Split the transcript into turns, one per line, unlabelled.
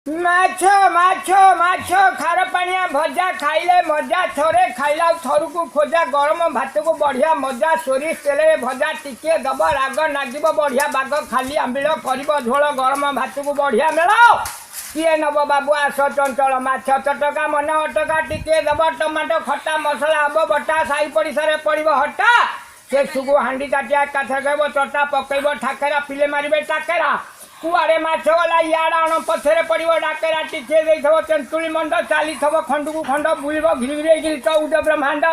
ମାଛ ମାଛ ମାଛ ଖାର ପାଣିଆ ଭଜା ଖାଇଲେ ମଜା ଥରେ ଖାଇଲା ଥରକୁ ଖୋଜା ଗରମ ଭାତକୁ ବଢ଼ିଆ ମଜା ସୋରିଷ ତେଲରେ ଭଜା ଟିକେ ଦବ ରାଗ ନାଗିବ ବଢ଼ିଆ ବାଗ ଖାଲି ଆମ୍ବିଳ କରିବ ଝୋଳ ଗରମ ଭାତକୁ ବଢ଼ିଆ ମେଳ କିଏ ନବ ବାବୁ ଆସ ଚଞ୍ଚଳ ମାଛ ଚଟକା ମନେ ଅଟକା ଟିକେ ଦବ ଟମାଟୋ ଖଟା ମସଲା ହବ ବଟା ସାହି ପଡ଼ିଶାରେ ପଡ଼ିବ ହଟା ଶେଷକୁ ହାଣ୍ଡି କାଟିଆ ଏକାଥରେ କହିବ ଚଟା ପକେଇବ ଠାକେରା ପିଲେ ମାରିବେ ଟାକେରା କୁଆଡ଼େ ମାଛ ଗଲା ଇଆଡ଼େ ଆଣ ପଛରେ ପଡ଼ିବ ଡାକେରା ଟିକେ ଦେଇଥିବ ତେନ୍ତୁଳି ମଣ୍ଡ ଚାଲିଥିବ ଖଣ୍ଡକୁ ଖଣ୍ଡ ବୁଲିବ ଘିରି ଘିରି ତ ଉଡ ବ୍ରହ୍ମାଣ୍ଡ।